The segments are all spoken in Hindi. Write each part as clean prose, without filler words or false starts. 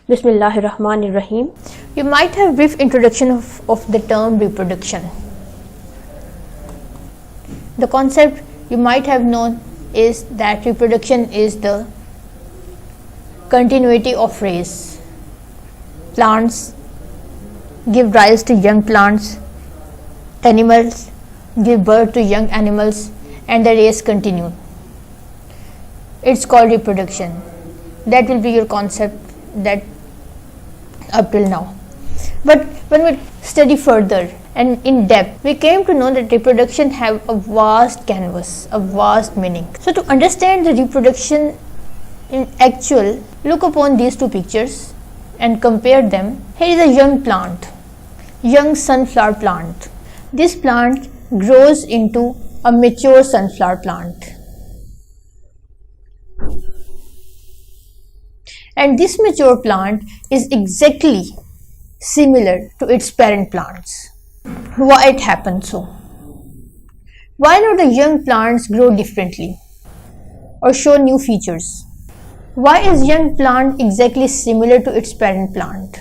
Bismillahirrahmanirrahim. You might have brief introduction of the term reproduction. The concept you might have known is that reproduction is the continuity of race. Plants give rise to young plants, animals give birth to young animals, and the race continue. It's called reproduction. That will be your concept that up till now. But when we study further and in depth, we came to know that reproduction have a vast canvas, a vast meaning. So to understand the reproduction in actual, look upon these two pictures and compare them. Here is a young plant, young sunflower plant. This plant grows into a mature sunflower plant. And this mature plant is exactly similar to its parent plants. Why it happens so? Why not the young plants grow differently or show new features? Why is young plant exactly similar to its parent plant?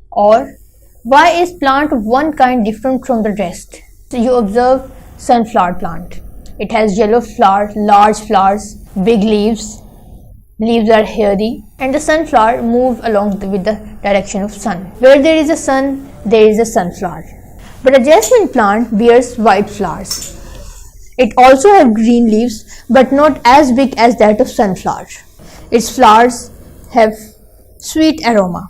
Or why is plant of one kind different from the rest? So you observe sunflower plant. It has yellow flowers, large flowers, big leaves. Leaves are hairy, and the sunflower moves along with the direction of sun. Where there is a sun, there is a sunflower. But a jasmine plant bears white flowers. It also has green leaves, but not as big as that of sunflower. Its flowers have sweet aroma.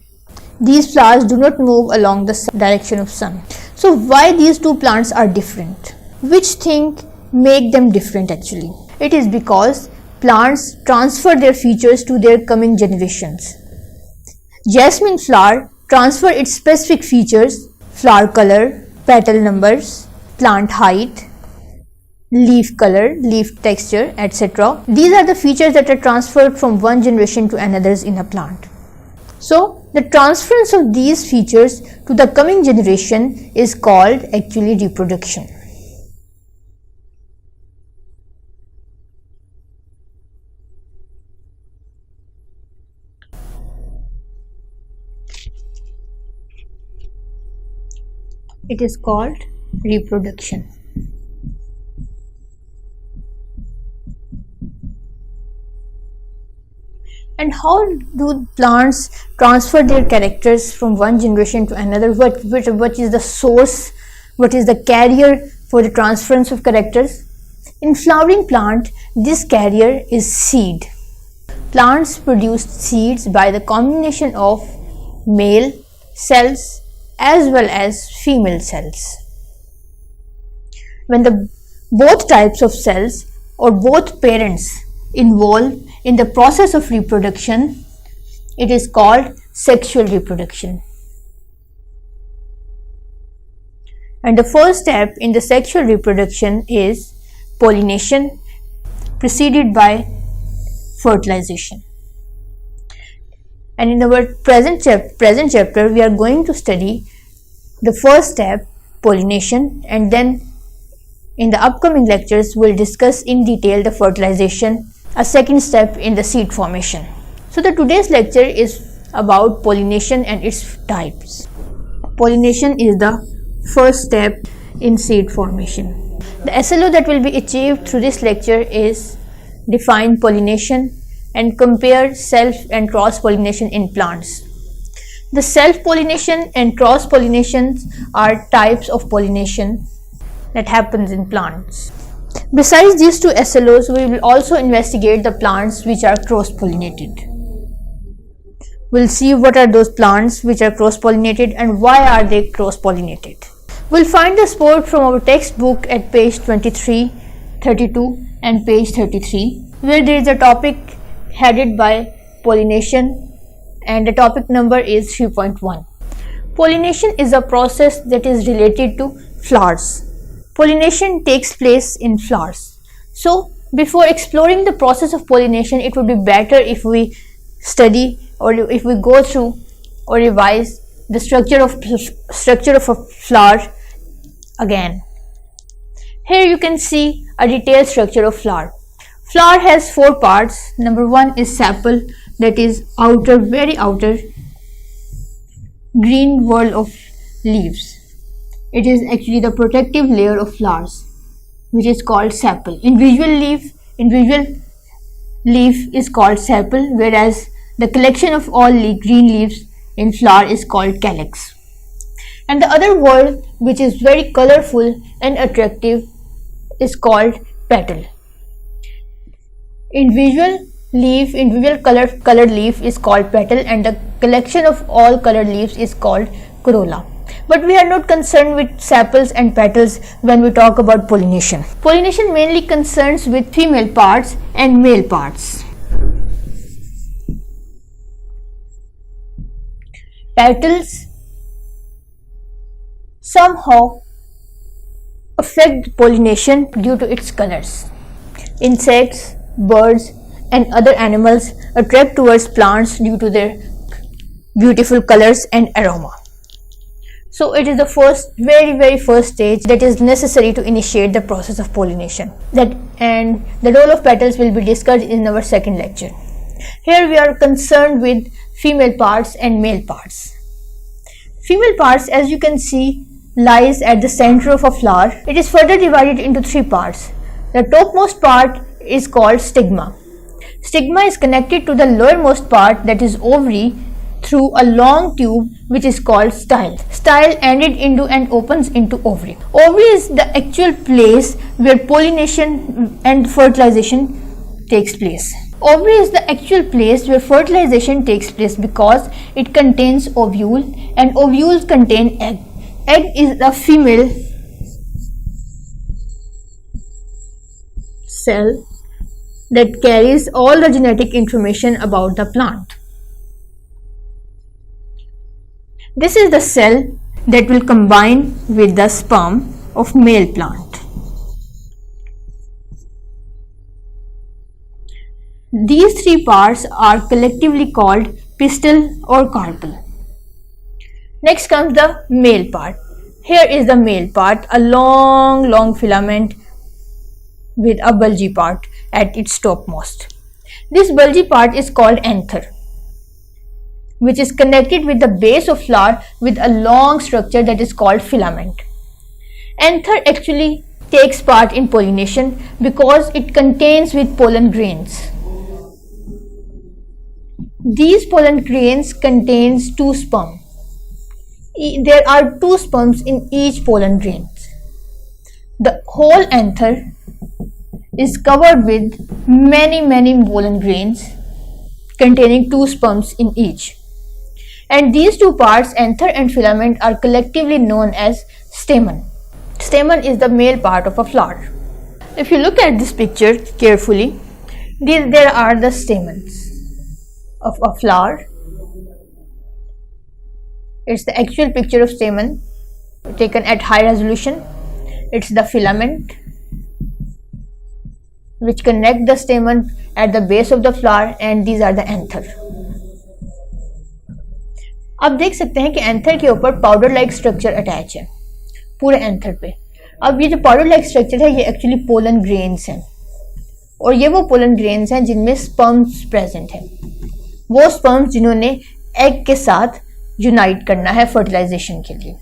These flowers do not move along the direction of sun. So why these two plants are different? Which thing make them different actually? It is because plants transfer their features to their coming generations. Jasmine flower transfer its specific features, flower color, petal numbers, plant height, leaf color, leaf texture, etc. These are the features that are transferred from one generation to another in a plant. So the transference of these features to the coming generation is called actually reproduction. It is called reproduction. And how do plants transfer their characters from one generation to another? What is the source? What is the carrier for the transference of characters? In flowering plant, this carrier is seed. Plants produce seeds by the combination of male cells as well as female cells. When the both types of cells or both parents involved in the process of reproduction, it is called sexual reproduction. And the first step in the sexual reproduction is pollination, preceded by fertilization. And in our present chapter, we are going to study the first step, pollination, and then in the upcoming lectures, we'll discuss in detail the fertilization, a second step in the seed formation. So the today's lecture is about pollination and its types. Pollination is the first step in seed formation. The SLO that will be achieved through this lecture is define pollination and compare self and cross pollination in plants. The self-pollination and cross-pollination are types of pollination that happens in plants. Besides these two SLOs, we will also investigate the plants which are cross-pollinated. We'll see what are those plants which are cross-pollinated and why are they cross-pollinated. We'll find the support from our textbook at page 23, 32 and page 33, where there is a topic headed by pollination and the topic number is 3.1. Pollination is a process that is related to flowers. Pollination takes place in flowers. So before exploring the process of pollination, it would be better if we study or if we go through or revise the structure of a flower again. Here you can see a detailed structure of flower. Flower has four parts. Number one is sepal, that is very outer green wall of leaves. It is actually the protective layer of flowers, which is called sepal. Individual leaf is called sepal, whereas the collection of all green leaves in flower is called calyx. And the other word, which is very colorful and attractive, is called petal. Individual colored leaf is called petal, and the collection of all colored leaves is called corolla. But we are not concerned with sepals and petals when we talk about pollination. Pollination mainly concerns with female parts and male parts. Petals somehow affect pollination due to its colors. Insects, birds, and other animals attract towards plants due to their beautiful colors and aroma. So it is the very first stage that is necessary to initiate the process of pollination. And the role of petals will be discussed in our second lecture. Here we are concerned with female parts and male parts. Female parts, as you can see, lies at the center of a flower. It is further divided into three parts. The topmost part is called stigma. Stigma is connected to the lowermost part, that is ovary, through a long tube which is called style. Style ended into and opens into ovary. Ovary is the actual place where pollination and fertilization takes place. Ovary is the actual place where fertilization takes place because it contains ovule, and ovules contain egg. Egg is a female cell that carries all the genetic information about the plant. This is the cell that will combine with the sperm of male plant. These three parts are collectively called pistil or carpel. Next comes the male part. Here is the male part, a long filament with a bulgy part at its topmost. This bulgy part is called anther, which is connected with the base of flower with a long structure that is called filament. Anther actually takes part in pollination because it contains with pollen grains. These pollen grains contains two sperm. There are two sperms in each pollen grain. The whole anther is covered with many pollen grains containing two sperms in each. And these two parts, anther and filament, are collectively known as stamen. Stamen is the male part of a flower. If you look at this picture carefully, there are the stamens of a flower. It's the actual picture of stamen taken at high resolution. It's the filament which connect the stamen at the base of the flower, and these are the anther. आप देख सकते हैं कि एंथर के ऊपर पाउडर लाइक स्ट्रक्चर अटैच है पूरे एंथर पे. अब ये जो पाउडर लाइक स्ट्रक्चर है ये एक्चुअली पोलन ग्रेन्स हैं, और ये वो पोलन ग्रेन्स हैं जिनमें स्पर्म्स प्रेजेंट हैं. वो स्पर्म्स जिन्होंने एग के साथ यूनाइट करना है फर्टिलाइजेशन के लिए.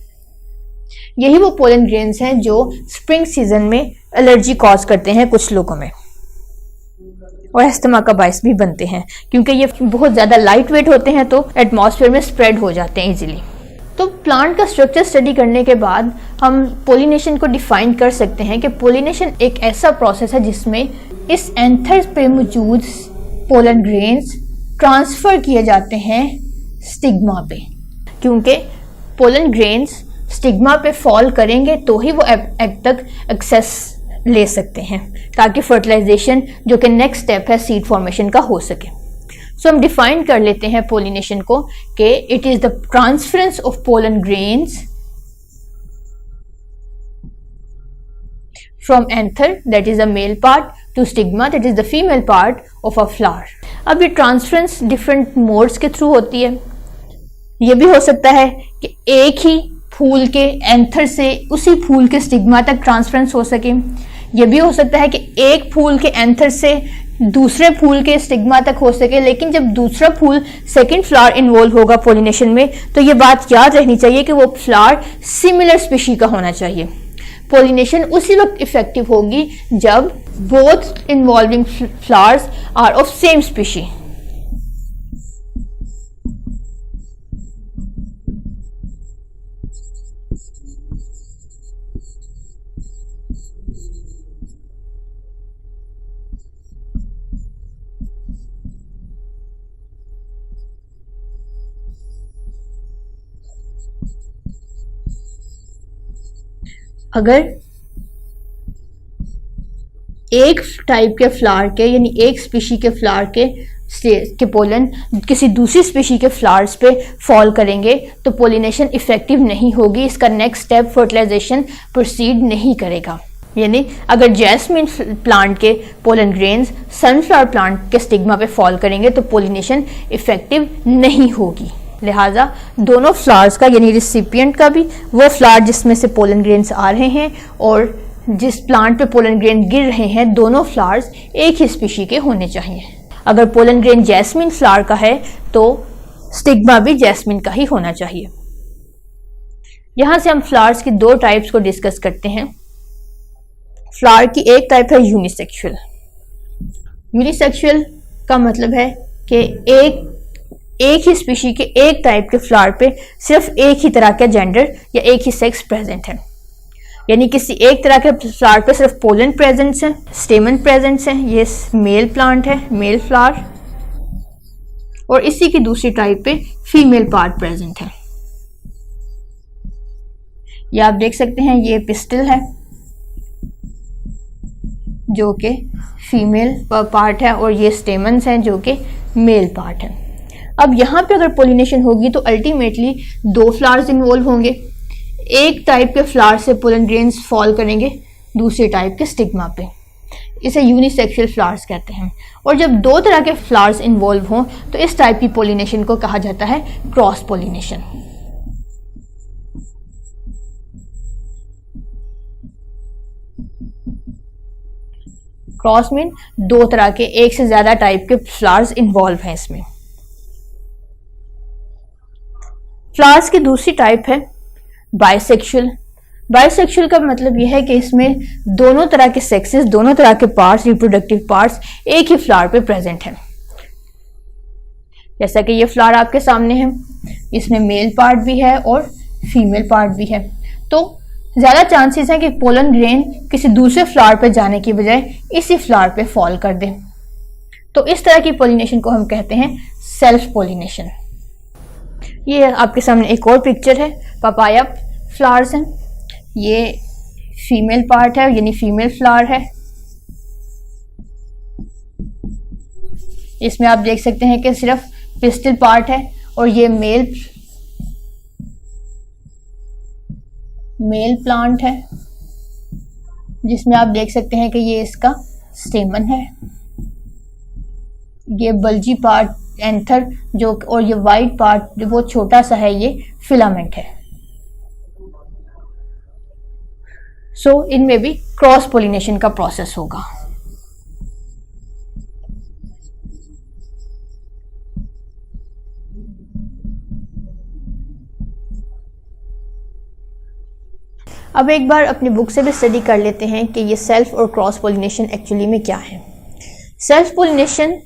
यही वो पोलन ग्रेन्स हैं जो स्प्रिंग सीजन में एलर्जी कॉज करते हैं कुछ लोगों में, और अस्थमा का बायस भी बनते हैं, क्योंकि ये बहुत ज़्यादा लाइट वेट होते हैं तो एटमॉस्फेयर में स्प्रेड हो जाते हैं इजीली. तो प्लांट का स्ट्रक्चर स्टडी करने के बाद हम पोलिनेशन को डिफाइन कर सकते हैं कि पोलिनेशन एक ऐसा प्रोसेस है जिसमें इस एंथर पे मौजूद पोलन ग्रेन्स ट्रांसफ़र किए जाते हैं स्टिग्मा पे, क्योंकि पोलन ग्रेन्स स्टिग्मा पे फॉल करेंगे तो ही वो एग तक एक्सेस ले सकते हैं, ताकि फर्टिलाइजेशन जो कि नेक्स्ट स्टेप है सीड फॉर्मेशन का हो सके. सो हम डिफाइन कर लेते हैं पोलिनेशन को कि it is the transference of pollen grains from anther, that is the male part, to stigma, that is the female part of a flower. अब ये ट्रांसफरेंस डिफरेंट मोड्स के थ्रू होती है. ये भी हो सकता है कि एक ही फूल के एंथर से उसी फूल के स्टिग्मा तक ट्रांसफरेंस हो सके. ये भी हो सकता है कि एक फूल के एंथर से दूसरे फूल के स्टिग्मा तक हो सके, लेकिन जब दूसरा फूल सेकंड फ्लावर इन्वॉल्व होगा पॉलिनेशन में, तो ये बात याद रहनी चाहिए कि वो फ्लावर सिमिलर स्पीशी का होना चाहिए। पॉलिनेशन उसी वक्त इफेक्टिव होगी जब both involving flowers are of same species. अगर एक टाइप के फ्लावर के यानी एक स्पीशी के फ्लावर के पोलन किसी दूसरी स्पीशी के फ्लावर्स पे फॉल करेंगे तो पोलिनेशन इफेक्टिव नहीं होगी, इसका नेक्स्ट स्टेप फर्टिलाइजेशन प्रोसीड नहीं करेगा। यानी अगर जैस्मिन प्लांट के पोलन ग्रेन्स सनफ्लावर प्लांट के स्टिग्मा पे फॉल करेंगे तो पोलिनेशन इफेक्टिव नहीं होगी। लिहाजा दोनों फ्लावर्स का यानी रिसिपिएंट का भी, वो फ्लावर जिसमें से पोलन ग्रेन्स आ रहे हैं और जिस प्लांट पे पोलन ग्रेन गिर रहे हैं, दोनों फ्लावर्स एक ही स्पीशी के होने चाहिए। अगर पोलन ग्रेन जैस्मिन फ्लावर का है तो स्टिग्मा भी जैस्मिन का ही होना चाहिए। यहां से हम फ्लावर्स की दो टाइप्स को डिस्कस करते हैं। फ्लावर की एक टाइप है यूनिसेक्सुअल। यूनिसेक्सुअल का मतलब है कि एक ही स्पीशी के एक टाइप के फ्लावर पे सिर्फ एक ही तरह का जेंडर या एक ही सेक्स प्रेजेंट है, यानी किसी एक तरह के फ्लावर पे सिर्फ पोलन प्रेजेंट्स है, स्टेमन प्रेजेंट्स है, ये मेल प्लांट है, मेल फ्लावर, और इसी की दूसरी टाइप पे फीमेल पार्ट प्रेजेंट है। ये आप देख सकते हैं, ये पिस्टल है जो कि फीमेल पार्ट है और ये स्टेमन्स हैं जो कि मेल पार्ट है। अब यहाँ पे अगर पोलिनेशन होगी तो अल्टीमेटली दो फ्लावर्स इन्वॉल्व होंगे। एक टाइप के फ्लावर से पोलन ग्रेन्स फॉल करेंगे दूसरे टाइप के स्टिग्मा पे, इसे यूनिसेक्सुअल फ्लावर्स कहते हैं। और जब दो तरह के फ्लावर्स इन्वॉल्व हों तो इस टाइप की पोलिनेशन को कहा जाता है क्रॉस पोलिनेशन। क्रॉस मीन दो तरह के, एक से ज्यादा टाइप के फ्लावर्स इन्वॉल्व हैं इसमें। फ्लावर्स की दूसरी टाइप है बाइसेक्सुअल। बाइसेक्सुअल का मतलब यह है कि इसमें दोनों तरह के सेक्सेस, दोनों तरह के पार्ट्स, रिप्रोडक्टिव पार्ट्स एक ही फ्लावर पे प्रेजेंट हैं। जैसा कि ये फ्लावर आपके सामने है, इसमें मेल पार्ट भी है और फीमेल पार्ट भी है, तो ज्यादा चांसेस हैं कि पोलन ग्रेन किसी दूसरे फ्लावर पे जाने की बजाय इसी फ्लावर पे फॉल कर दे। तो इस तरह की पोलिनेशन को हम कहते हैं सेल्फ पोलिनेशन। ये आपके सामने एक और पिक्चर है, पपाया फ्लावर्स हैं, ये फीमेल पार्ट है यानी फीमेल फ्लावर है। इसमें आप देख सकते हैं कि सिर्फ पिस्टल पार्ट है और ये मेल प्लांट है जिसमें आप देख सकते हैं कि ये इसका स्टेमन है, ये बल्जी पार्ट एंथर जो, और ये वाइट पार्ट वो छोटा सा है, ये फिलामेंट है। सो इनमें भी क्रॉस पोलिनेशन का प्रोसेस होगा। अब एक बार अपनी बुक से भी स्टडी कर लेते हैं कि ये सेल्फ और क्रॉस पोलिनेशन एक्चुअली में क्या है। Self pollination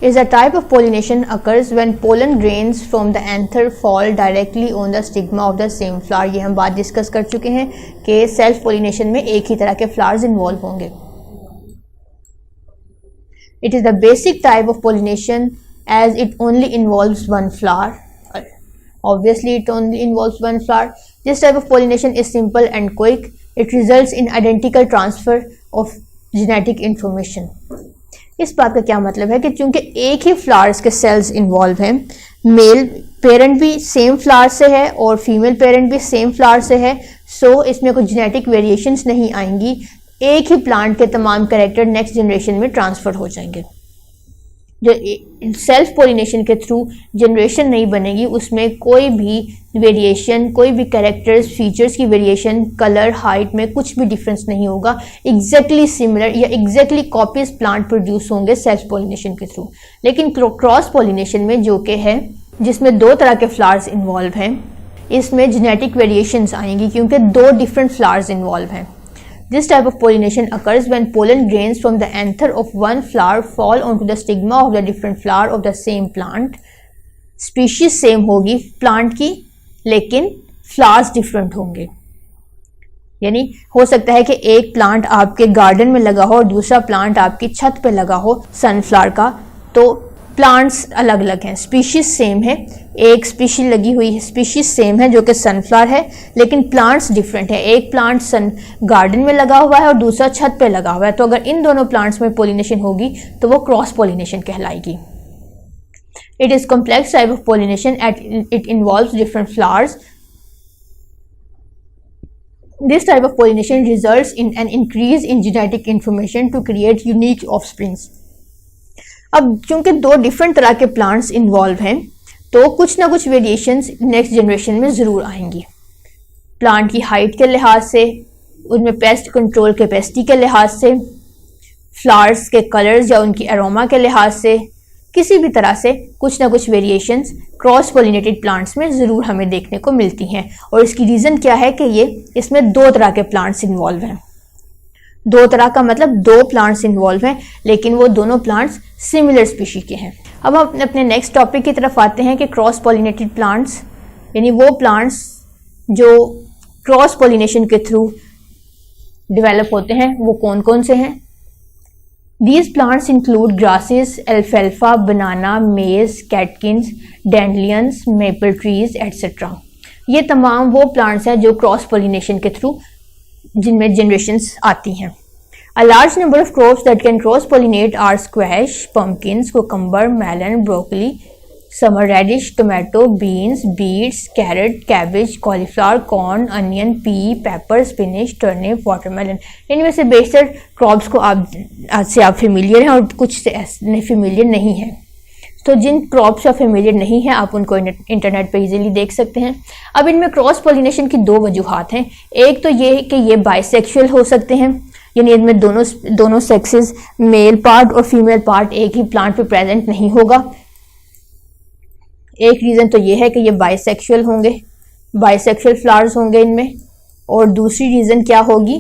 is a type of pollination occurs when pollen grains from the anther fall directly on the stigma of the same flower। ये हम बात डिस्कस कर चुके हैं कि सेल्फ पोलिनेशन में एक ही तरह के फ्लावर्स इन्वॉल्व होंगे। It is the basic type of pollination as it only involves one flower. Obviously it only involves one flower. This type of pollination is simple and quick. It results in identical transfer of genetic information. इस बात का क्या मतलब है कि चूंकि एक ही फ्लावर्स के सेल्स इन्वॉल्व हैं, मेल पेरेंट भी सेम फ्लावर से है और फीमेल पेरेंट भी सेम फ्लावर से है, सो इसमें कोई जेनेटिक वेरिएशंस नहीं आएंगी। एक ही प्लांट के तमाम कैरेक्टर नेक्स्ट जनरेशन में ट्रांसफर हो जाएंगे। जो सेल्फ पोलिनेशन के थ्रू जनरेशन नहीं बनेगी उसमें कोई भी वेरिएशन, कोई भी कैरेक्टर्स, फीचर्स की वेरिएशन, कलर, हाइट में कुछ भी डिफरेंस नहीं होगा। एग्जैक्टली सिमिलर या एग्जैक्टली कॉपीज प्लांट प्रोड्यूस होंगे सेल्फ पोलिनेशन के थ्रू। लेकिन क्रॉस पोलिनेशन में जो कि है जिसमें दो तरह के फ्लावर्स इन्वॉल्व हैं, इसमें जेनेटिक वेरिएशंस आएंगी क्योंकि दो डिफरेंट फ्लावर्स इन्वॉल्व हैं। This type of pollination occurs when pollen grains from the anther of one flower fall onto the stigma of the different flower of the same plant. Species same होगी plant की, लेकिन flowers different होंगे। यानी हो सकता है कि एक प्लांट आपके गार्डन में लगा हो और दूसरा प्लांट आपकी छत पे लगा हो सनफ्लावर का, तो प्लांट्स अलग अलग हैं, स्पीशीज सेम है। एक स्पीशीज लगी हुई है, स्पीशीज सेम है जो कि सनफ्लावर है, लेकिन प्लांट्स डिफरेंट है। एक प्लांट सन गार्डन में लगा हुआ है और दूसरा छत पे लगा हुआ है, तो अगर इन दोनों प्लांट्स में पोलिनेशन होगी तो वो क्रॉस पोलिनेशन कहलाएगी। It is complex type of pollination at it involves different flowers. This type of pollination results in an increase in genetic information to create unique offsprings. अब चूंकि दो डिफरेंट तरह के प्लांट्स इन्वॉल्व हैं तो कुछ ना कुछ वेरिएशंस नेक्स्ट जनरेशन में ज़रूर आएंगी। प्लांट की हाइट के लिहाज से, उनमें पेस्ट कंट्रोल कैपेसिटी के लिहाज से, फ्लावर्स के कलर्स या उनकी अरोमा के लिहाज से, किसी भी तरह से कुछ ना कुछ वेरिएशंस क्रॉस पोलिनेटेड प्लांट्स में ज़रूर हमें देखने को मिलती हैं। और इसकी रीज़न क्या है कि ये इसमें दो तरह के प्लांट्स इन्वॉल्व हैं। दो तरह का मतलब दो प्लांट्स इन्वॉल्व हैं, लेकिन वो दोनों प्लांट्स सिमिलर स्पीशी के हैं। अब हम अपने नेक्स्ट टॉपिक की तरफ आते हैं कि क्रॉस पोलिनेटेड प्लांट्स, यानी वो प्लांट्स जो क्रॉस पोलिनेशन के थ्रू डेवलप होते हैं, वो कौन कौन से हैं। These plants include grasses, alfalfa, banana, maize, catkins, dandelions, maple trees, etc. ये तमाम वो प्लांट्स हैं जो क्रॉस पोलिनेशन के थ्रू जिनमें जनरेशंस आती हैं। A large number of crops that can cross pollinate are squash, pumpkins, cucumber, melon, broccoli, summer radish, tomato, beans, beets, carrot, cabbage, cauliflower, corn, onion, pea, pepper, spinach, turnip, watermelon. इनमें से बेशतर क्रॉप्स को आज से आप फेमिलियर हैं और कुछ से फेमिलियर नहीं है। तो जिन क्रॉप्स का फेमिलियर नहीं है आप उनको इंटरनेट पे इजीली देख सकते हैं। अब इनमें क्रॉस पोलिनेशन की दो वजूहात हैं। एक तो ये कि ये बाइसेक्सुअल हो सकते हैं, यानी इनमें दोनों सेक्सेस, मेल पार्ट और फीमेल पार्ट एक ही प्लांट पे प्रेजेंट नहीं होगा। एक रीज़न तो ये है कि ये बाइसेक्सुअल होंगे, बाइसेक्सुअल फ्लावर्स होंगे इनमें। और दूसरी रीज़न क्या होगी,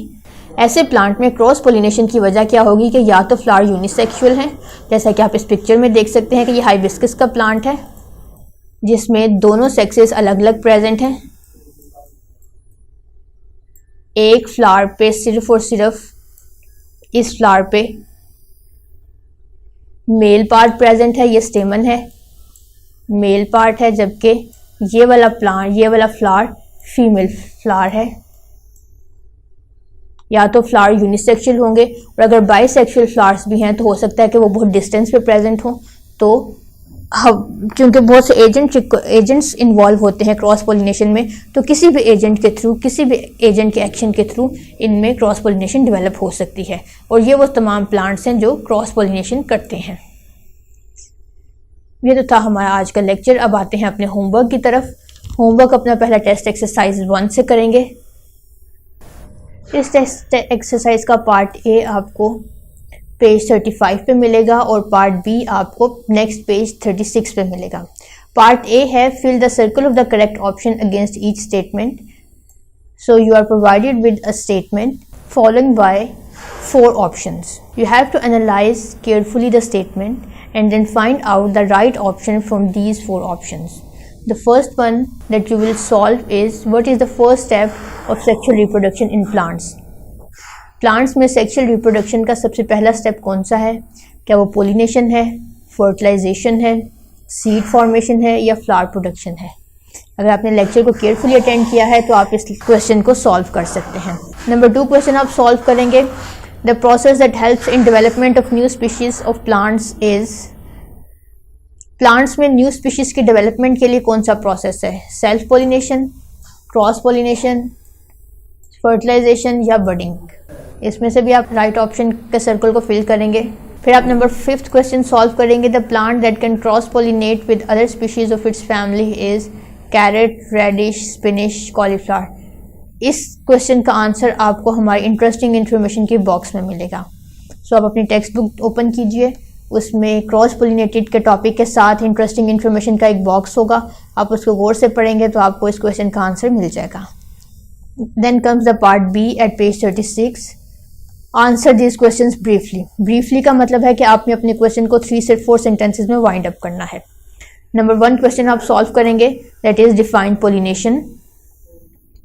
ऐसे प्लांट में क्रॉस पोलिनेशन की वजह क्या होगी कि या तो फ्लावर यूनिसेक्सुअल हैं, जैसा कि आप इस पिक्चर में देख सकते हैं कि ये हाइबिस्कस का प्लांट है जिसमें दोनों सेक्सेस अलग अलग प्रेजेंट हैं। एक फ्लावर पे सिर्फ और सिर्फ इस फ्लावर पे मेल पार्ट प्रेजेंट है, ये स्टेमन है, मेल पार्ट है, जबकि ये वाला फ्लावर फीमेल फ्लावर है। या तो फ्लावर यूनिसेक्सुअल होंगे, और अगर बाइसेक्सुअल फ्लावर्स भी हैं तो हो सकता है कि वो बहुत डिस्टेंस पे प्रेजेंट हो। तो क्योंकि बहुत से एजेंट्स इन्वॉल्व होते हैं क्रॉस पोलिनेशन में, तो किसी भी एजेंट के एक्शन के थ्रू इनमें क्रॉस पोलिनेशन डेवलप हो सकती है। और ये वो तमाम प्लांट्स हैं जो क्रॉस पोलिनेशन करते हैं। ये तो था हमारा आज का लेक्चर। अब आते हैं अपने होमवर्क की तरफ। होमवर्क अपना पहला टेस्ट एक्सरसाइज 1 से करेंगे। इस टेस्ट एक्सरसाइज का पार्ट ए आपको पेज 35 पे मिलेगा और पार्ट बी आपको नेक्स्ट पेज 36 पे मिलेगा। पार्ट ए है fill the circle of the correct option against each statement. So you are provided with a statement following by 4 options. You have to analyse carefully the statement and then find out the right option from these 4 options. The first one that you will solve is what is the first step of sexual reproduction in plants. Plants में sexual reproduction का सबसे पहला step कौन सा है? क्या वो pollination है, fertilization है, seed formation है या flower production है? अगर आपने लेक्चर को केयरफुली अटेंड किया है तो आप इस क्वेश्चन को सॉल्व कर सकते हैं। नंबर 2 क्वेश्चन आप सॉल्व करेंगे। The process that helps in development of new species of plants is, plants में न्यू स्पीशीज के डेवलपमेंट के लिए कौन सा प्रोसेस है? Self pollination, cross pollination, fertilisation या बडिंग? इसमें से भी आप राइट ऑप्शन के सर्कल को फिल करेंगे। फिर आप नंबर 5th क्वेश्चन सॉल्व करेंगे। The plant that can cross pollinate with other species of its family is carrot, radish, spinach, cauliflower. इस क्वेश्चन का आंसर आपको हमारी इंटरेस्टिंग इन्फॉर्मेशन के बॉक्स में मिलेगा। सो आप अपनी टेक्स्ट बुक ओपन कीजिए, उसमें क्रॉस पोलिनेटेड के टॉपिक के साथ इंटरेस्टिंग इन्फॉर्मेशन का एक बॉक्स होगा, आप उसको गौर से पढ़ेंगे तो आपको इस क्वेश्चन का आंसर मिल जाएगा। Then comes the part B at page 36। Answer this questions briefly. Briefly का मतलब है कि आपने अपने क्वेश्चन को 3 से 4 सेंटेंसेस में वाइंड अप करना है। नंबर 1 क्वेश्चन आप सॉल्व करेंगे, that is define pollination.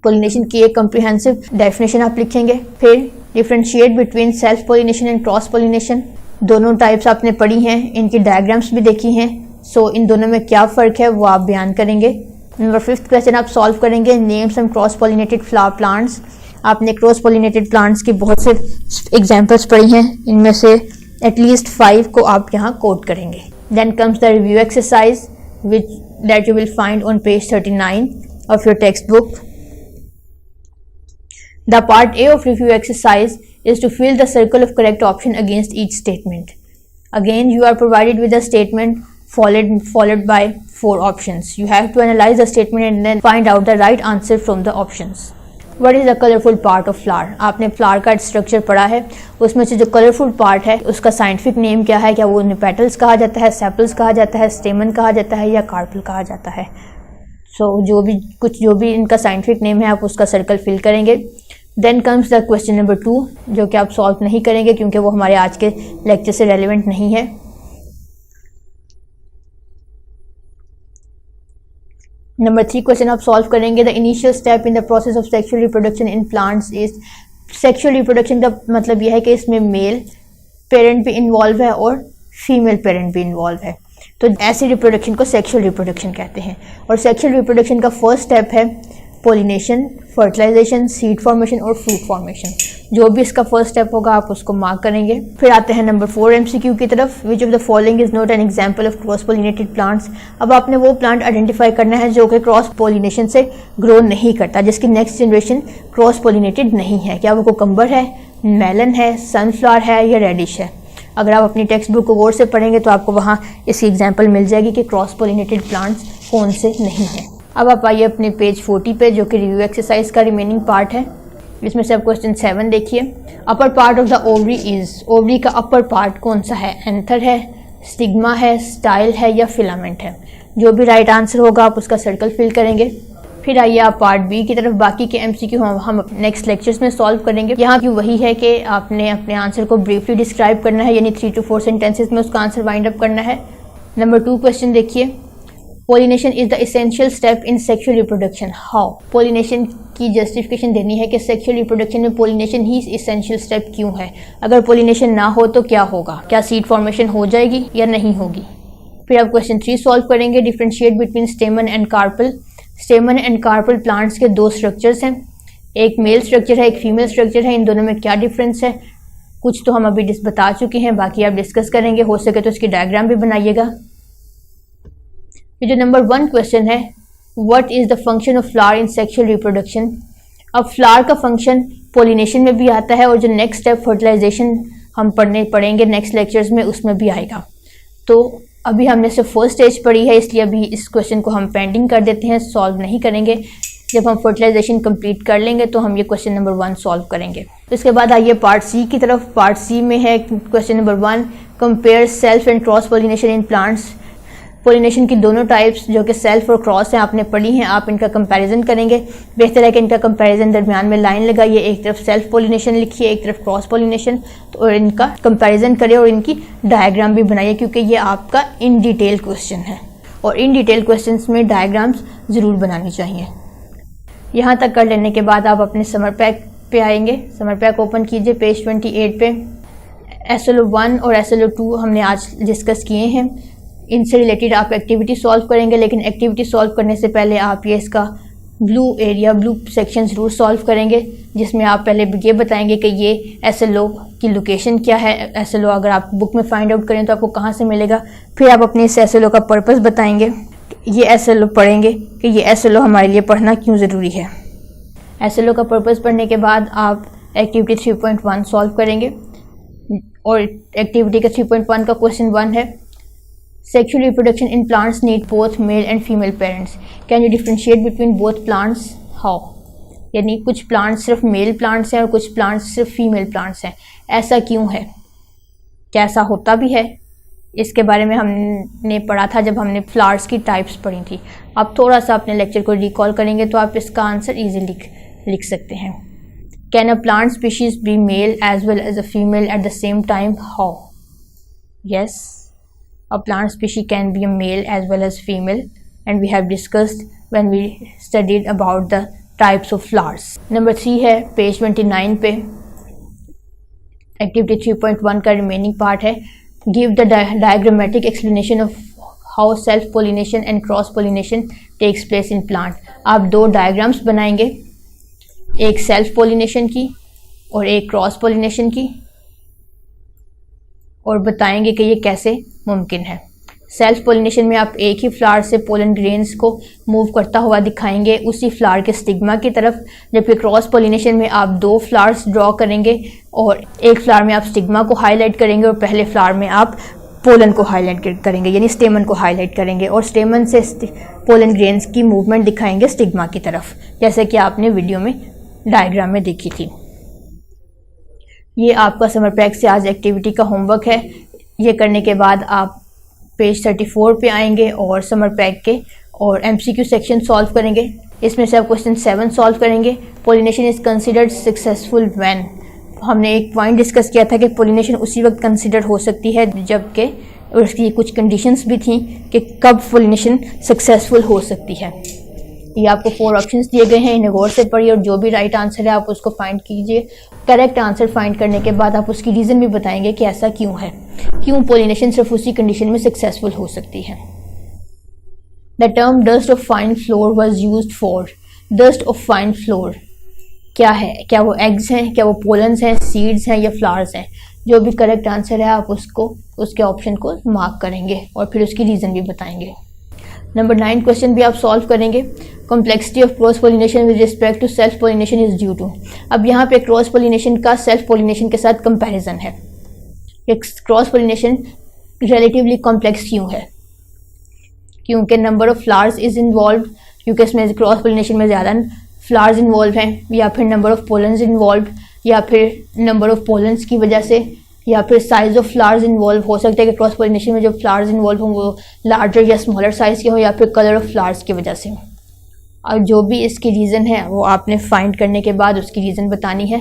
Pollination की एक कम्प्रिहेंसिव डेफिनेशन आप लिखेंगे। फिर differentiate between self pollination and cross pollination. दोनों टाइप्स आपने पढ़ी हैं, इनकी डायग्राम्स भी देखी हैं। सो इन दोनों में क्या फ़र्क है वो आप बयान करेंगे। नंबर 5th क्वेश्चन आप सॉल्व करेंगे, name some cross pollinated flower plants. आपने क्रॉस पोलिनेटेड प्लांट्स की बहुत से एग्जाम्पल्स पढ़ी हैं, इनमें से एटलीस्ट 5 को आप यहाँ कोट करेंगे। Then comes the review exercise which that you will find on page 39 of your textbook. The part A of review exercise is to fill the circle of correct option against each statement. Again, you are provided with a statement followed by 4 options. You have to analyze the statement and then find out the right answer from the options. What is the colorful part of flower? आपने flower का स्ट्रक्चर पढ़ा है, उसमें से जो कलरफुल पार्ट है उसका साइंटिफिक नेम क्या है? क्या वो उन्हें पेटल्स कहा जाता है, सेपल्स कहा जाता है, स्टेमन कहा जाता है या कार्पल कहा जाता है? जो भी इनका साइंटिफिक नेम है आप उसका सर्कल फिल करेंगे। Then comes the question number 2 जो कि आप सॉल्व नहीं करेंगे क्योंकि वो हमारे आज के लेक्चर से रेलिवेंट नहीं है। नंबर 3 क्वेश्चन आप सॉल्व करेंगे। The initial step in the process of sexual reproduction in plants is. Sexual reproduction का मतलब यह है कि इसमें मेल पेरेंट भी इन्वॉल्व है और फीमेल पेरेंट भी इन्वॉल्व है, तो ऐसी रिप्रोडक्शन को सेक्सुअल रिप्रोडक्शन कहते हैं। और सेक्सुअल रिप्रोडक्शन का फर्स्ट स्टेप है पोलिनेशन, फर्टिलाइजेशन, सीड फॉर्मेशन और फ्रूट फॉर्मेशन। जो भी इसका फर्स्ट स्टेप होगा आप उसको मार्क करेंगे। फिर आते हैं नंबर 4 MCQ की तरफ। Which of the following is not an example of cross pollinated plants. अब आपने वो प्लांट आइडेंटिफाई करना है जो कि क्रॉस पोलिनेशन से ग्रो नहीं करता, जिसकी नेक्स्ट जनरेशन क्रॉस पोलिनेटेड नहीं है। क्या वो कोकम्बर है, मेलन है, सनफ्लावर है या रेडिश है? अगर आप अपनी टेक्स्ट बुक को गौर से पढ़ेंगे तो आपको वहाँ इसकी एग्जाम्पल मिल जाएगी कि क्रॉस पोलिनेटेड प्लांट्स कौन से नहीं हैं। अब आप आइए अपने पेज 40 पे जो कि रिव्यू एक्सरसाइज का रिमेनिंग पार्ट है। इसमें से आप क्वेश्चन 7 देखिए। Upper part of the ovary is. Ovary का अपर पार्ट कौन सा है? एंथर है, स्टिग्मा है, स्टाइल है या फिलामेंट है? जो भी राइट आंसर होगा आप उसका सर्कल फिल करेंगे। फिर आइए आप पार्ट बी की तरफ। बाकी के MCQ हम नेक्स्ट लेक्चर्स में सॉल्व करेंगे। यहाँ की वही है कि आपने अपने आंसर को ब्रीफली डिस्क्राइब करना है, यानी 3 to 4 सेंटेंसेस में उसका आंसर वाइंड अप करना है। नंबर 2 क्वेश्चन देखिए। Pollination is the essential step in sexual reproduction. How? Pollination की जस्टिफिकेशन देनी है कि सेक्सुअल रिप्रोडक्शन में पोलिनेशन ही इसेंशियल स्टेप क्यों है। अगर पोलिनेशन ना हो तो क्या होगा? क्या सीड फॉर्मेशन हो जाएगी या नहीं होगी? फिर आप क्वेश्चन 3 सॉल्व करेंगे। Differentiate between stamen and carpel. Stamen and carpel plants के 2 स्ट्रक्चर्स हैं, एक मेल स्ट्रक्चर है, एक फीमेल स्ट्रक्चर है। इन दोनों में क्या डिफरेंस है? कुछ तो हम अभी बता चुके हैं, बाकी आप डिस्कस करेंगे, हो सके तो इसकी डायग्राम भी बनाइएगा। ये जो नंबर 1 क्वेश्चन है, what is the function of flower in sexual reproduction. अब फ्लावर का फंक्शन पोलिनेशन में भी आता है और जो नेक्स्ट स्टेप फर्टिलाइजेशन हम पढ़ेंगे नेक्स्ट लेक्चर्स में उसमें भी आएगा। तो अभी हमने सिर्फ फर्स्ट स्टेज पढ़ी है, इसलिए अभी इस क्वेश्चन को हम पेंडिंग कर देते हैं, सॉल्व नहीं करेंगे। जब हम फर्टिलाइजेशन कंप्लीट कर लेंगे तो हम ये क्वेश्चन नंबर 1 सॉल्व करेंगे। तो इसके बाद आइए पार्ट सी की तरफ। पार्ट सी में है question number 1, compare self and cross pollination in plants. Pollination की दोनों टाइप्स जो कि सेल्फ और क्रॉस हैं आपने पढ़ी हैं, आप इनका कंपैरिजन करेंगे। बेहतर है कि इनका कंपैरिजन दरमियान में लाइन लगाइए, एक तरफ सेल्फ पोलिनेशन लिखिए, एक तरफ क्रॉस पोलिनेशन, तो और इनका कंपैरिजन करें और इनकी डायग्राम भी बनाइए क्योंकि ये आपका इन डिटेल क्वेश्चन है और इन डिटेल क्वेश्चंस में डायग्राम्स ज़रूर बनानी चाहिए। यहाँ तक कर लेने के बाद आप अपने समर पैक पे आएंगे। समर पैक ओपन कीजिए पेज 28 पे। SLO1 और SLO2 हमने आज डिस्कस किए हैं, इनसे रिलेटेड आप एक्टिविटी सॉल्व करेंगे, लेकिन एक्टिविटी सॉल्व करने से पहले आप ये इसका ब्लू सेक्शन ज़रूर सॉल्व करेंगे, जिसमें आप पहले ये बताएंगे कि ये SLO की लोकेशन क्या है। SLO अगर आप बुक में फाइंड आउट करें तो आपको कहाँ से मिलेगा। फिर आप अपने इस SLO का पर्पस बताएंगे, ये SLO पढ़ेंगे कि ये SLO हमारे लिए पढ़ना क्यों ज़रूरी है। SLO का पर्पस पढ़ने के बाद आप एक्टिविटी 3.1 सॉल्व करेंगे। और एक्टिविटी का 3.1 का क्वेश्चन 1 है sexual reproduction in plants need both male and female parents, can you differentiate between both plants, how. यानी कुछ प्लांट्स सिर्फ मेल प्लांट्स हैं और कुछ प्लांट्स सिर्फ फीमेल प्लांट्स हैं, ऐसा क्यों है, क्या ऐसा होता भी है? इसके बारे में हमने पढ़ा था जब हमने फ्लावर्स की टाइप्स पढ़ी थी। आप थोड़ा सा अपने लेक्चर को रिकॉल करेंगे तो आप इसका आंसर इजीली लिख सकते हैं। Can a plant species be male as well as a female at the same time, how. Yes, a plant species can be a male as well as female and we have discussed when we studied about the types of flowers. Number 3 है पेज 29 पे, एक्टिविटी 3.1 का रिमेनिंग पार्ट है। Give the diagrammatic explanation of how self pollination and cross pollination takes place in plant. आप 2 डायग्राम्स बनाएंगे, एक सेल्फ पोलिनेशन की और एक क्रॉस पोलिनेशन की, और बताएंगे कि ये कैसे मुमकिन है। सेल्फ पोलिनेशन में आप एक ही फ्लावर से पोलन ग्रेन्स को मूव करता हुआ दिखाएंगे उसी फ्लावर के स्टिग्मा की तरफ, जबकि क्रॉस पोलिनेशन में आप 2 फ्लावर्स ड्रॉ करेंगे और एक फ्लावर में आप स्टिग्मा को हाईलाइट करेंगे और पहले फ्लावर में आप पोलन को हाईलाइट करेंगे, यानी स्टेमन को हाईलाइट करेंगे और स्टेमन से पोलन ग्रेन्स की मूवमेंट दिखाएंगे स्टिग्मा की तरफ, जैसे कि आपने वीडियो में डायग्राम में देखी थी। ये आपका समर पैक से आज एक्टिविटी का होमवर्क है। ये करने के बाद आप पेज 34 पे आएंगे और समर पैक के और MCQ सेक्शन सॉल्व करेंगे। इसमें से आप क्वेश्चन 7 सॉल्व करेंगे। Pollination is considered successful when. हमने एक पॉइंट डिस्कस किया था कि पोलिनेशन उसी वक्त कंसिडर हो सकती है जबकि उसकी कुछ कंडीशंस भी थी कि कब पोलिनेशन सक्सेसफुल हो सकती है। ये आपको 4 ऑप्शंस दिए गए हैं, इन्हें गौर से पढ़िए और जो भी राइट आंसर है आप उसको फाइंड कीजिए। करेक्ट आंसर फाइंड करने के बाद आप उसकी रीज़न भी बताएंगे कि ऐसा क्यों है, क्यों पोलिनेशन सिर्फ उसी कंडीशन में सक्सेसफुल हो सकती है। The term dust of fine floor was used for. Dust of fine floor क्या है? क्या वो एग्स हैं, क्या वो पोलन्स हैं, सीड्स हैं या फ्लावर्स हैं? जो भी करेक्ट आंसर है आप उसको उसके ऑप्शन को मार्क करेंगे और फिर उसकी रीज़न भी बताएंगे। नंबर 9 क्वेश्चन भी आप सॉल्व करेंगे। Complexity of cross pollination with respect to self pollination is due to. अब यहाँ पे क्रॉस पोलिनेशन का सेल्फ पोलिनेशन के साथ कंपैरिजन है। क्रॉस पोलिनेशन रिलेटिवली कॉम्प्लेक्स क्यों है? क्योंकि number of flowers is involve, क्योंकि इसमें क्रॉस पोलिनेशन में ज़्यादा फ्लावर्स इन्वॉल्व हैं, या फिर नंबर ऑफ पोलन्स इन्वॉल्व, या फिर नंबर ऑफ पोलन्स की वजह से, या फिर साइज ऑफ फ्लावर्स इन्वॉल्व। हो सकता है कि क्रॉस पोलिनेशन में जो फ्लावर्स इन्वॉल्व हों वो लार्जर या स्मॉलर साइज़ के हों, या फिर कलर ऑफ फ्लावर्स की वजह से। और जो भी इसकी रीज़न है वो आपने फाइंड करने के बाद उसकी रीज़न बतानी है।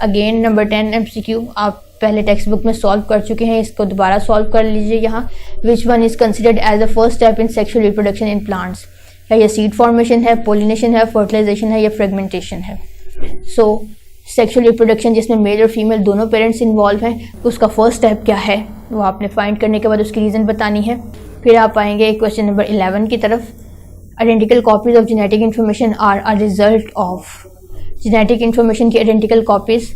अगेन नंबर 10 MCQ आप पहले टेक्स्ट बुक में सॉल्व कर चुके हैं, इसको दोबारा सॉल्व कर लीजिए। यहाँ which one is considered as the first step in sexual reproduction in plants? या ये सीड फॉर्मेशन है, पोलिनेशन है, फर्टिलाइजेशन है या फ्रेगमेंटेशन है? सो सेक्शुअल रिप्रोडक्शन जिसमें मेल और फीमेल दोनों पेरेंट्स इन्वॉल्व हैं, उसका फर्स्ट स्टेप क्या है वो आपने फाइंड करने के बाद उसकी रीज़न बतानी है। फिर आप आएंगे क्वेश्चन नंबर 11 की तरफ। Identical copies of genetic information are a result of. Genetic information की आइडेंटिकल कॉपीज़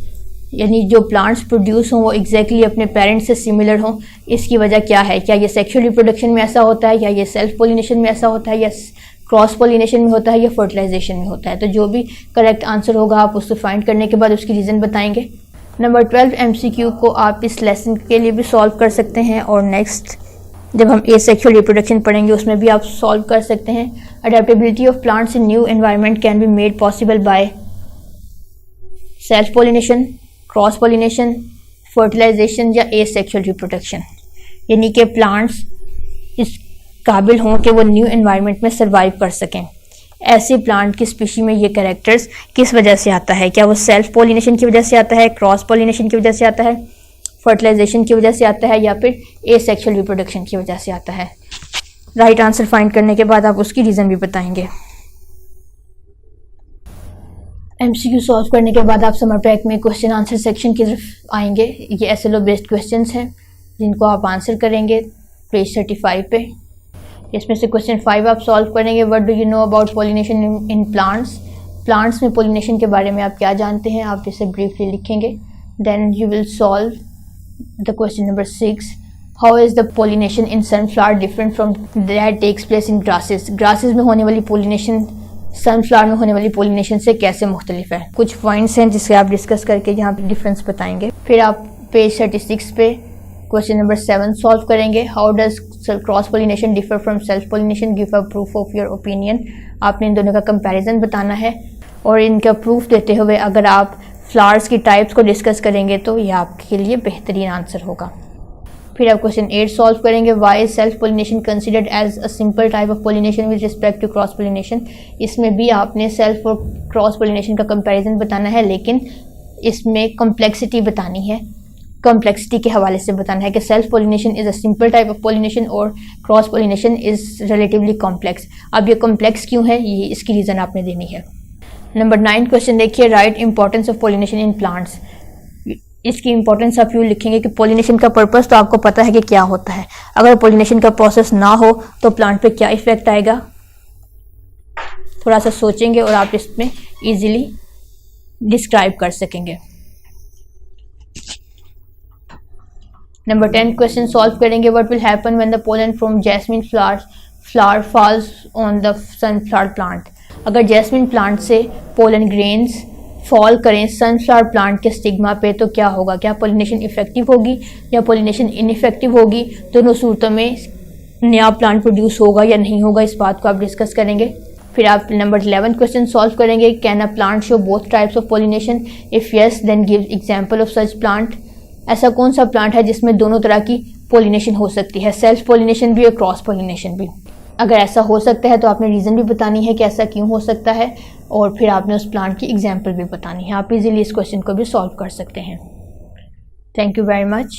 यानी जो प्लांट्स प्रोड्यूस हों वो एग्जैक्टली अपने पेरेंट्स से सिमिलर हों, इसकी वजह क्या है? क्या ये सेक्शुअल रिप्रोडक्शन में ऐसा होता है, या ये सेल्फ पोलिनेशन में ऐसा होता है, या क्रॉस पोलिनेशन में होता है, या फर्टिलाइजेशन में होता है? तो जो भी करेक्ट आंसर होगा आप उसको फाइंड करने के बाद उसकी रीज़न बताएंगे। नंबर 12 MCQ को आप इस लेसन के लिए भी सॉल्व कर सकते हैं और नेक्स्ट जब हम एसेक्सुअल रिप्रोडक्शन पढ़ेंगे उसमें भी आप सॉल्व कर सकते हैं। Adaptability of plants in new environment can be made possible by self pollination, cross pollination, fertilisation या एसेक्सुअल रिप्रोडक्शन। यानी कि प्लांट्स इस काबिल हों कि वो न्यू एनवायरनमेंट में सर्वाइव कर सकें। ऐसे प्लांट की स्पीशी में ये कैरेक्टर्स किस वजह से आता है? क्या वो सेल्फ पोलिनेशन की वजह से आता है, क्रॉस पोलिनेशन की वजह से आता है, फर्टिलाइजेशन की वजह से आता है, या फिर एसेक्सुअल रिप्रोडक्शन की वजह से आता है? राइट आंसर फाइंड करने के बाद आप उसकी रीज़न भी बताएंगे। MCQ सॉल्व करने के बाद आप समर पैक में क्वेश्चन आंसर सेक्शन की तरफ आएंगे। ये SLO बेस्ड क्वेश्चंस हैं जिनको आप आंसर करेंगे पेज 35 पे। इसमें से क्वेश्चन 5 आप सॉल्व करेंगे। What do you know about pollination in plants? Plants में पोलिनेशन के बारे में आप क्या जानते हैं, आप इसे ब्रीफली लिखेंगे। Then you will solve the question number 6। How is the pollination in sunflower different from that takes place in grasses? Grasses में होने वाली पोलिनेशन सनफ्लावर में होने वाली पोलिनेशन से कैसे मुख्तलिफ है? कुछ पॉइंट्स हैं जिससे आप डिस्कस करके यहाँ पे डिफरेंस बताएंगे। फिर आप पेज 36 पे क्वेश्चन नंबर 7 सॉल्व करेंगे। How does cross pollination differ from self pollination, give a proof of your opinion. आपने इन दोनों का कंपैरिजन बताना है और इनका प्रूफ देते हुए अगर आप फ्लावर्स की टाइप्स को डिस्कस करेंगे तो यह आपके लिए बेहतरीन आंसर होगा। फिर आप क्वेश्चन 8 सॉल्व करेंगे। Why is self pollination considered as a simple type of pollination with respect to cross pollination. इसमें भी आपने सेल्फ और क्रॉस पोलिनेशन का कंपैरिजन बताना है, लेकिन इसमें कॉम्प्लेक्सिटी बतानी है, कॉम्प्लेक्सिटी के हवाले से बताना है कि self pollination is a simple type of pollination और cross pollination is relatively complex. अब ये कॉम्प्लेक्स क्यों है, ये इसकी रीज़न आपने देनी है। नंबर 9 क्वेश्चन देखिए। Right importance of pollination in plants. इसकी इंपॉर्टेंस आप यूँ लिखेंगे कि पोलिनेशन का पर्पस तो आपको पता है कि क्या होता है, अगर पोलिनेशन का प्रोसेस ना हो तो प्लांट पे क्या इफेक्ट आएगा। थोड़ा सा सोचेंगे और आप इसमें इजीली डिस्क्राइब कर सकेंगे। नंबर 10 क्वेश्चन सॉल्व करेंगे। What will happen when the pollen from jasmine flower falls on the sunflower plant. अगर जैस्मिन प्लांट से पोलन ग्रेन्स फॉल करें सनफ्लावर प्लांट के स्टिग्मा पे तो क्या होगा, क्या पोलिनेशन इफेक्टिव होगी या पोलिनेशन इनइफेक्टिव होगी। दोनों सूरतों में नया प्लांट प्रोड्यूस होगा या नहीं होगा, इस बात को आप डिस्कस करेंगे। फिर आप नंबर 11 क्वेश्चन सॉल्व करेंगे। Can a plant show both types of pollination, if yes then give example of such plant. ऐसा कौन सा प्लांट है जिसमें दोनों तरह की पोलिनेशन हो सकती है, सेल्फ पोलिनेशन भी और क्रॉस पोलिनेशन भी। अगर ऐसा हो सकता है तो आपने रीज़न भी बतानी है कि ऐसा क्यों हो सकता है, और फिर आपने उस प्लांट की एग्जाम्पल भी बतानी है। आप इजीली इस क्वेश्चन को भी सॉल्व कर सकते हैं। Thank you very much.